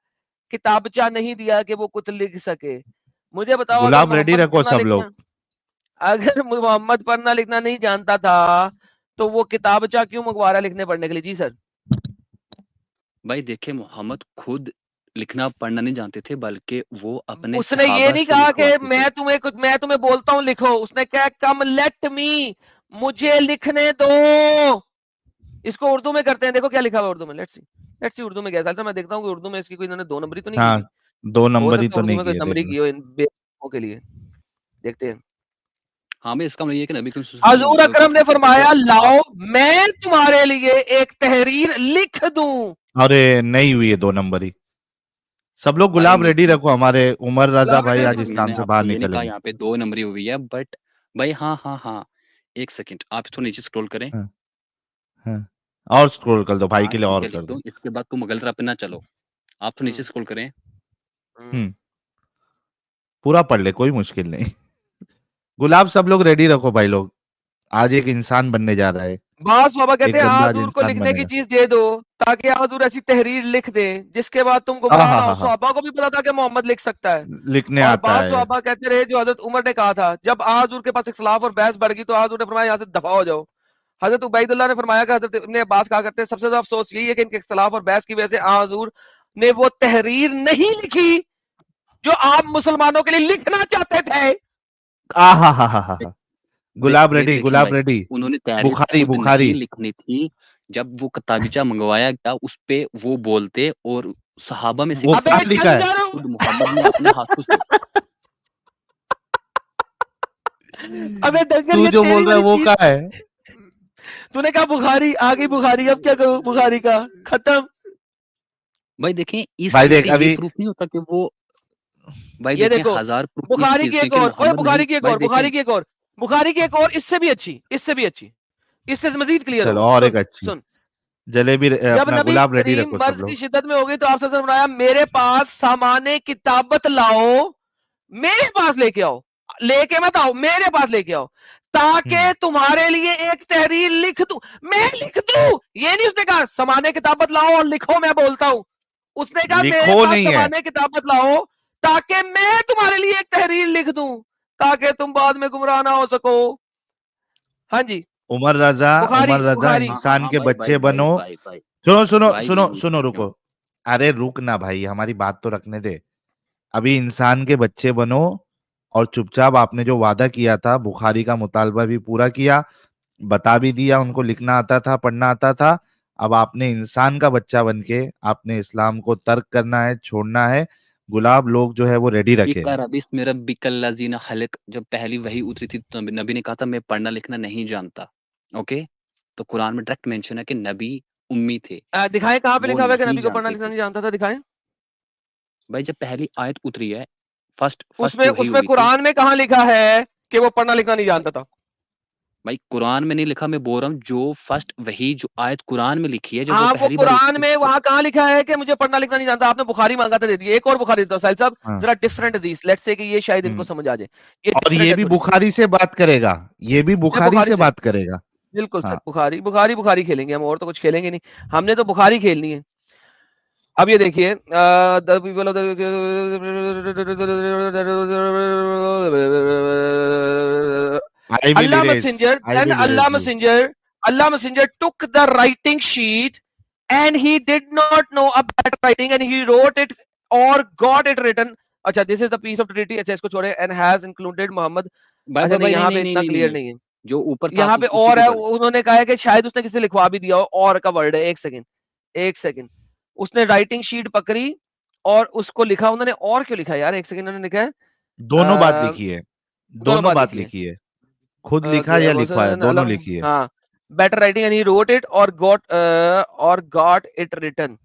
किताबचा नहीं दिया कि वो कुछ लिख सके। मुझे बताओ, गुलाब रेडी रखो सब लोग। अगर मोहम्मद पढ़ना लिखना नहीं जानता था, तो वो किताबचा क्यों मंगवा रहा है लिखने पढ़ने के लिए? जी सर। भाई देखिए, मोहम्मद खुद लिखना पढ़ना नहीं जानते थे, बल्कि वो अपने उसने ये सहाबा नहीं से कहा कि लिखवाते थे। मैं तुम्हें बोलता हूं लिखो। उसने क्या, कम लेट मी, मुझे लिखने दो। इसको उर्दू में करते हैं, देखो क्या लिखा हुआ है उर्दू में। लेट्स सी उर्दू में क्या है। मैं देखता हूँ कि उर्दू में इसकी कोई इन्होंने 2 नंबरी तो नहीं की हाँ हुई। 2 हो नंबर ही सकता तो है नहीं उर्दू में कोई किए नंबरी देख की लो। हो इन बेवकूफों के लिए। देखते हैं। हाँ, मैं इसका मतलब ये है कि नबी करीम सल्लल्लाहु अलैहि हजूर वसल्लम अकरम ने कुछ कहते थे फरमाया, आप लाओ मैं तुम्हारे लिए एक तहरीर लिख दूं। अरे नहीं हुई है 2 नंबर ही। सब लोग गुलाब भाई रेडी रखो, हमारे उमर रजा गुलाब भाई रेडी आज रखो। इस्लाम मैंने से बाहर आपको ये नहीं कहा निकलेंगे। यहाँ पे 2 नंबरी हुई है, बट भाई हाँ, 1 सेकंड आप थोड़ा नीचे स्क्रॉल करें। हाँ, हाँ। और स्क्रॉल कर दो भाई हाँ, के लिए, ठीक और है लिख कर दो, दो। इसके बाद तुम गलत राह पे ना चलो। आप तो नीचे हम्म, स्क्रॉल करें। हम्म। पूरा पढ़ ले, कोई मुश्किल नहीं। गुलाब सब लोग रेडी रखो भाई लोग, आज एक इंसान बनने जा रहा है, बास बाबा कहते एक हैं बंदा आज हजूर को इंसान लिखने की बनेगा। चीज दे दो, ताकि हजूर ऐसी तहरीर लिख दे जिसके बाद तुम हाँ गुमराह हाँ ना हो। हाँ हाँ, सहाबा को भी पता था कि मोहम्मद लिख सकता है। लिखने और आता बास है। सहाबा कहते रहे, जो हजरत उमर ने कहा था, जब हजूर के पास इख्तिलाफ और बहस बढ़ गई तो हजूर ने फरमाया यहाँ से दफा हो जाओ। हजरत उबैदुल्लाह ने फरमाया कि हजरत इब्ने अब्बास कहा करते हैं, सबसे ज्यादा अफसोस यही है कि इनके इख्तिलाफ और बहस की वजह से हजूर ने वो तहरीर नहीं लिखी जो आप मुसलमानों के लिए लिखना चाहते थे। आ हा हा हा हा, गुलाब रेडी, देखें गुलाब भाई, रेडी। उन्होंने तहरीर बुखारी खुद बुखारी। नहीं लिखनी थी। जब वो किताबीचा मंगवाया गया, उस पे वो बोलते, और सहाबा में से वो किसी अबे कहाँ ने नहीं लिखा लिखा। है? कंजर, खुद मोहम्मद ने अपने हाथों से। अबे दंगल, तू ये जो तेरी बोल रहा है वाली वो चीज। कहाँ है? तूने कहा बुखारी आ गई, बुखारी अब क्या करूं, बुखारी का खत्म। भाई देखें, इस भाई चीज देख से ये अभी, प्रूफ नहीं होता कि वो, भाई ये देखें देखो, हजार प्रूफ इस बुखारी चीज की से एक कि और, ओए मोहम्मद नहीं। बुखारी की एक भाई और, देखें, बुखारी की एक और, बुखारी की एक और, इससे भी अच्छी, इससे भी अच्छी, इससे मजीद क्लियर चलो होगा। और एक सुन अच्छी। सुन। जलेबी जब अपना नबी गुलाब रेडी करीम रखो सब मर्ज की लोग। शिद्दत में हो गई तो आपसे फरमाया, मेरे पास सामाने किताबत लाओ, मेरे पास लेके आओ, लेके मत आओ, मेरे पास लेके आओ, ताकि तुम्हारे लिए एक तहरीर लिख दूं। मैं लिख दूं, ये नहीं उसने कहा सामाने किताबत लाओ और लिखो, मैं बोलता हूं। उसने कहा मेरे लिखो पास नहीं है, सामाने किताबत लाओ, ताकि मैं तुम्हारे लिए एक तहरीर लिख दूं, ताकि तुम बाद में गुमराह ना हो सको। हाँ जी। उमर रजा, बुखारी उमर रजा बुखारी इंसान के भाई भाई बच्चे भाई बनो। भाई भाई सुनो सुनो भाई मैं सुनो यहीं सुनो, पे रुको। हूँ। अरे रुक ना भाई, हमारी बात तो रखने दे। अभी इंसान के बच्चे बनो, और चुपचाप आपने जो वादा किया था, बुखारी का मुतालबा भी पूरा किया, बता भी दिया उनको लिखना आता था, पढ़ना आता था। अब आपने इंसान का बच्चा बन के आपने इस्लाम को तर्क करना है, छोड़ना है। गुलाब लोग जो है वो रेडी रखे। इकर बिस्मि रब्बिकल लज़ीना खलक, जब पहली वही उतरी थी तो नबी ने कहा था मैं पढ़ना लिखना नहीं जानता। ओके, तो कुरान में डायरेक्ट मेंशन है कि नबी उम्मी थे, दिखाएं कहां पे वो लिखा हुआ है कि नहीं नबी को पढ़ना जानते लिखना थे। नहीं जानता था, दिखाएं। भाई जब पहली आयत उतरी है, फर्स्ट फर्स्ट उसमें जो वही उसमें हुई थी। कुरान में कहां लिखा है कि वो पढ़ना लिखना नहीं भाई, जानता था? भाई कुरान में नहीं लिखा, मैं बोल रहा हूँ जो फर्स्ट वही जो आयत कुरान में लिखी है, जब वो हाँ, वो पहली बार कुरान उतरी में तब। वहां कहां लिखा है कि मुझे पढ़ना लिखना नहीं जानता? आपने बुखारी मांगा था, दे दिया। एक और बुखारी देता हूं साहिल साहब, हाँ। जरा डिफरेंट हदीस, लेट्स से कि ये शायद इनको हम्म। समझ आ जाए। ये और डिफरेंट ये है भी थोड़ी सी। बुखारी से बात करेगा, ये भी ये बुखारी बुखारी से से, बात करेगा। बिल्कुल सर, हाँ। बुखारी बुखारी बुखारी खेलेंगे हम, और तो कुछ खेलेंगे नहीं। हमने तो बुखारी खेलनी है। अब ये देखिए, the people of the I will Allah erase, messenger, I then will erase you. Allah messenger took the writing sheet and he did not know about writing and he wrote it or got it written. अच्छा, this is the piece of treaty, अच्छा इसको छोड़े, and has included Muhammad। भाई अच्छा भाई नहीं, भाई नहीं यहाँ नहीं पे नहीं इतना नहीं नहीं क्लियर नहीं, नहीं है। जो ऊपर था यहाँ पे उसी और को है, पढ़। उन्होंने कहा है कि शायद उसने किसी लिखवा भी दिया हो, और का वर्ड है। एक सेकंड, एक सेकंड। उसने राइटिंग शीट पकड़ी और उसको लिखा। उन्होंने और क्यों लिखा यार? एक सेकंड, उन्होंने लिखा है दोनों बात लिखी है, दोनों दोनों बात बात लिखी है। लिखी है, खुद लिखा या लिखवाया, दोनों लिखी है। हाँ, better writing and he wrote it or got it written.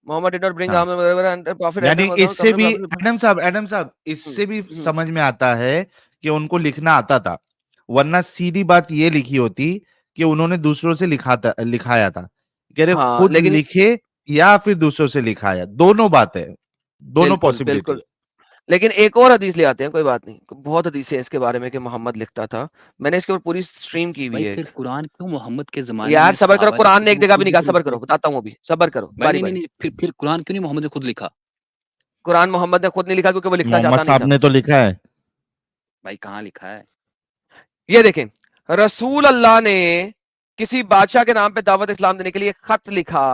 Muhammad did not bring हाँ, एंड प्रॉफिट यानी इससे भी एडम साहब हम्म, इससे भी हम्म। समझ में आता है कि उनको लिखना आता था, वरना सीधी बात ये लिखी होती कि उन्होंने दूसरों से लिखाया था। कह रहे हाँ, खुद लेकिन लिखे या फिर दूसरों से लिखाया, दोनों बात है, दोनों बिल्कुल पॉसिबिलिटी बिल्कुल। है। लेकिन एक और हदीस ले आते हैं, कोई बात नहीं। बहुत हदीस है इसके बारे में कि मोहम्मद लिखता था। मैंने इसके ऊपर पूरी स्ट्रीम की हुई भाई है फिर एक। कुरान क्यों मोहम्मद के जमाने यार में सबर करो, सहाबा कुरान लिखते ने थे, एक वो जगह भी खुद नहीं भी कहा। तो सबर लिखते। करो, बताता हूँ, वो भी सबर करो, भाई बारी नहीं नहीं बारी। नहीं, फिर कुरान क्यों नहीं मोहम्मद ने खुद लिखा? कुरान मोहम्मद ने खुद नहीं लिखा क्योंकि वो लिखना मोहम्मद चाहता नहीं साहब था। ने तो लिखा है। भाई कहाँ लिखा है? ये देखें, रसूल अल्लाह ने किसी बादशाह के नाम पे दावत इस्लाम देने के लिए खत लिखा,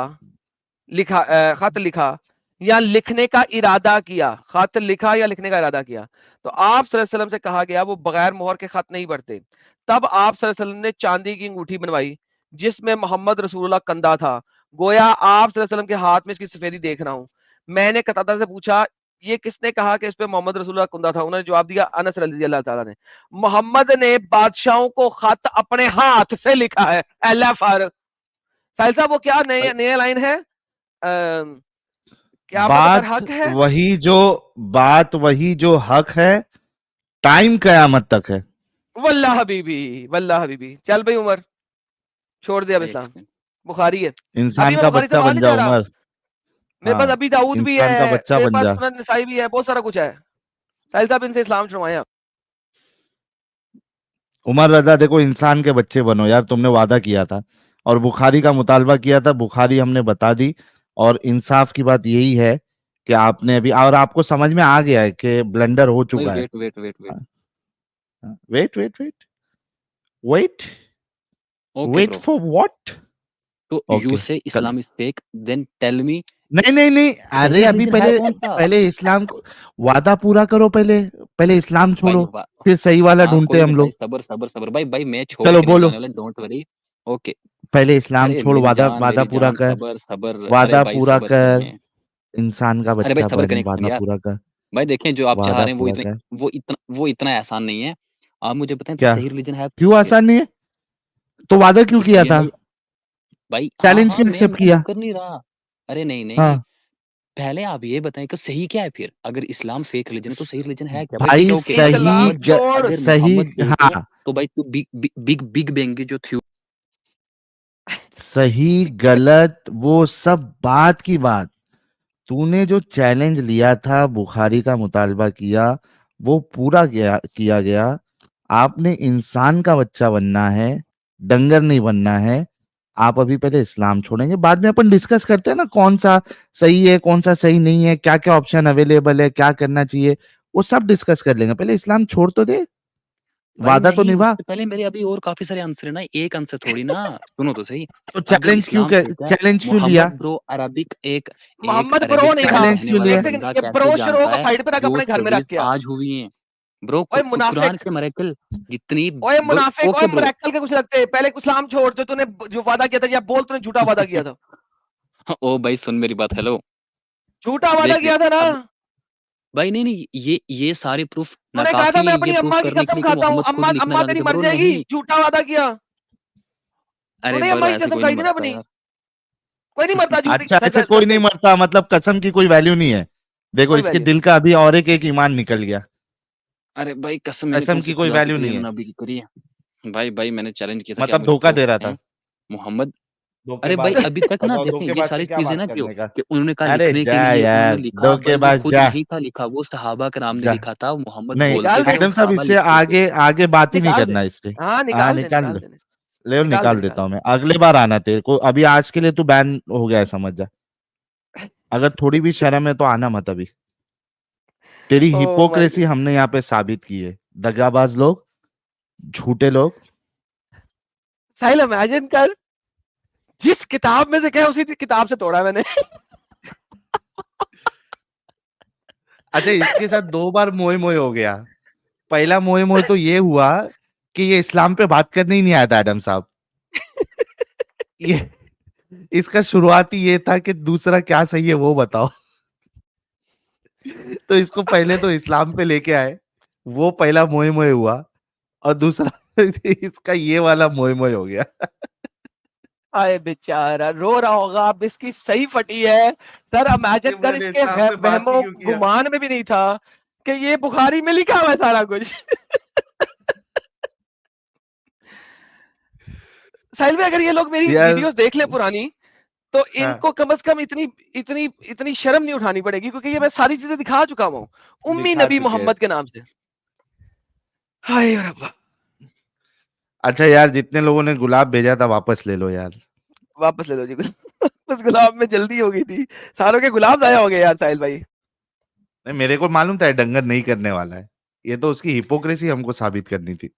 खत लिखा या लिखने का इरादा किया। खत लिखा या लिखने का इरादा किया तो आप सल्लल्लाहु अलैहि वसल्लम से कहा गया वो बगैर मोहर के खत नहीं पढ़ते। तब आप सल्लल्लाहु अलैहि वसल्लम ने चांदी की अंगूठी बनवाई जिसमें मोहम्मद रसूलुल्लाह कंधा था। गोया आप सल्लल्लाहु अलैहि वसल्लम के हाथ में इसकी सफेदी देख रहा हूं। मैंने कतादा से पूछा ये किसने कहा कि इस पे मोहम्मद रसूलुल्लाह कुंदा था? उन्होंने जवाब दिया अनस रज़ियल्लाहु ताला ने। मोहम्मद ने बादशाहों को खत अपने हाथ से लिखा है। एलएफआर साहिल साहब वो क्या भाई नया लाइन है? क्या मकदर हक है? बात वही जो हक है, टाइम कयामत तक है। वल्लाह हबीबी। चल भाई उमर, छोड़ दे अब एक इस्लाम, सेकंड। बुखारी है। अभी इंसान मैं का बुखारी से बच्चा बाहर बन नहीं जा जा रहा। उमर। मेरे पास हाँ, अभी दाऊद भी इंसान का है, बच्चा मेरे बन पास जा। सुनन नसाई भी है, बहुत सारा कुछ है। साहिल साहब इनसे इस्लाम छुड़वाएं आप। उमर रजा देखो, इंसान के बच्चे बनो यार, तुमने वादा किया था और बुखारी का मुतालबा किया था, बुखारी हमने बता दी। और इंसाफ की बात यही है कि आपने अभी, और आपको समझ में आ गया है कि ब्लंडर हो भाई चुका है। Wait. Wait wait wait wait okay wait bro. For what? तो ओके, यू से कल Islam is fake, then tell me नहीं नहीं नहीं, अरे सही अभी रिलीजन है पहले कौन सा? पहले इस्लाम को वादा पूरा करो, पहले पहले इस्लाम भाई छोड़ो, फिर सही वाला हाँ ढूंढते कोई हैं नहीं हम भाई, लोग। सबर भाई मैं छोड़ चलो के नहीं बोलो, जाने वाला, डोंट वरी। ओके। पहले इस्लाम अरे छोड़, वादा वादा मेरी पूरा जान कर, सबर अरे वादा भाई पूरा सबर कर, करें। इंसान का अरे भाई बच्चा सबर बन, करें एक सेकंड वादा यार। पूरा कर, भाई देखें जो आप चाह वादा रहे हैं पूरा कर। वो इतना आसान नहीं है। आप मुझे बताएं तो क्या? सही रिलीजन है क्यों फिर? आसान नहीं है? तो वादा क्यों किया इसलिए था? भाई भाई चैलेंज हाँ क्यों मैं एक्सेप्ट मैं किया? मुकर नहीं रहा। अरे नहीं, हाँ पहले आप ये बताएं कि सही क्या है फिर? अगर इस्लाम फेक रिलीजन है तो स- सही रिलीजन है क्या? भाई ठीक भाई है ओके। सही इस्लाम मोहम्मद छोड़। अगर सही, मोहम्मद फेक है हाँ, तो भाई तू बिग बैंग की जो थ्योरी। सही गलत वो सब बात की बात। तूने जो चैलेंज लिया था, बुखारी का मुतालबा किया, वो पूरा किया गया। आपने इंसान का बच्चा बनना है, डंगर नहीं बनना है। आप अभी पहले इस्लाम छोड़ेंगे, बाद में अपन डिस्कस करते हैं ना कौन सा सही है कौन सा सही नहीं है, क्या क्या ऑप्शन अवेलेबल है, क्या करना चाहिए, वो सब डिस्कस कर लेंगे। पहले इस्लाम छोड़ तो दे, भाई वादा तो नहीं, निभा। उससे पहले मेरे अभी और काफी सारे आंसर है ना, एक आंसर थोड़ी ना। सुनो तो सही। तो अगर इस्लाम फेक है, चैलेंज क्यों लिया? मोहम्मद ब्रो अरबिक एक एक मोहम्मद ब्रो अरेबिक नहीं था। ट्राइब चैलेंज रहने क्यों वाला लिया? एक सेकंड, बंदा ये कैसे ब्रो शरो को जानता है साइड पे रख, जो अपने घर में रख स्टडीज के आ। आज हुई हैं? ब्रो ओए कुरान मुनाफिक, के मरेकल जितनी ओए मुनाफिक, ओए ओके ब्रो। मरक्कल के कुछ लगते हैं। पहले इस्लाम छोड़, जो तूने जो वादा किया था, या बोल तूने झूठा वादा किया था। ओ भाई सुन मेरी बात, हेलो। झूठा वादा देख किया था ना। अब भाई नहीं ये सारे प्रूफ तूने कहा था नाकाफी मैं है ये अपनी प्रूफ अम्मा की करने के कसम लिए कि खाता हूँ, मोहम्मद खुद अम्मा लिखना अम्मा जानते तेरी थे? मर ब्रो जाएगी। नहीं। झूठा वादा किया अरे तूने, ब्रो अम्मा की ऐसे कसम कोई खाई नहीं थी ना मरता अपनी। यार। कोई नहीं मरता, झूठी अच्छा, सच ऐसे कोई सच नहीं बोल। मरता मतलब कसम की कोई वैल्यू नहीं है? देखो कोई इसके वैल्यू दिल का अभी और एक ईमान निकल गया। अरे भाई कसम मैंने कसम कौन की सी कोई खुदा की वैल्यू करी है नहीं है, नबी की करी है? भाई मैंने चैलेंज किया था कि आप मतलब मुझे धोखा प्रूफ दे रहा बताएं था। मोहम्मद। अरे भाई धोखेबाज, अभी तक ना बताओ देखें ये धोखेबाज से सारी क्या चीजें बात ना क्यों करने का? कि उन्होंने कहा अरे लिखने के जा लिए उन्होंने यार, लिखा, भाई वो धोखेबाज खुद जा नहीं था लिखा, वो सहाबा कराम ने जा। लिखा था। मोहम्मद नहीं, बोलते निकाल थे दे, और आजम साहब सहाबा इससे लिखते थे। आगे आगे बात ही नहीं निकाल दे। करना इससे। हाँ हाँ निकाल दे, निकाल निकाल दो, दे, ले निकाल दे, निकाल निकाल देता हूँ दे। मैं, अगले बार आना तेरे को। अभी आज के लिए तू बैन हो गया है, समझ जा। अगर थोड़ी भी शर्म है तो आना मत अभी। तेरी ओ माय हिपोक्रेसी गॉड। हमने यहाँ पे साबित की है। दगाबाज लोग, झूठे लोग। साहिल इमेजिन कर, जिस किताब में से कहे उसी किताब से तोड़ा मैंने। अच्छा, इसके साथ 2 बार मोए मोए हो गया। पहला मोए मोए तो ये हुआ कि ये इस्लाम पे बात करने ही नहीं आया था एडम साहब। ये इसका शुरुआती ये था कि दूसरा क्या सही है वो बताओ। तो इसको पहले तो इस्लाम पे लेके आए, वो पहला मोए मोए हुआ, और दूसरा इसका ये वाला मोए मोए हो गया। आए बेचारा रो रहा होगा, अब इसकी सही फटी है। सर इमेजिन कि कर, मैंने इसके इस्लाम पे बात ही वहमो क्यों किया। गुमान में भी नहीं था कि ये बुखारी में लिखा हुआ है सारा कुछ। साहिल भाई, अगर ये लोग मेरी यार वीडियोस देख ले पुरानी, तो हाँ, इनको कम से कम इतनी इतनी इतनी शर्म नहीं उठानी पड़ेगी, क्योंकि ये मैं सारी चीजें दिखा चुका हूँ उम्मी दिखा नबी चुके हैं। मोहम्मद के नाम से। हाय रब्बा। अच्छा यार, जितने लोगों ने गुलाब भेजा था वापस ले लो यार। वापस ले लो जी। बस गुलाब में जल्दी हो गई थी, सारों के गुलाब जाया हो गए यार साहिल भाई। नहीं, मेरे को मालूम था ये डंगर नहीं करने वाला है। ये तो उसकी हिपोक्रेसी हमको साबित करनी थी।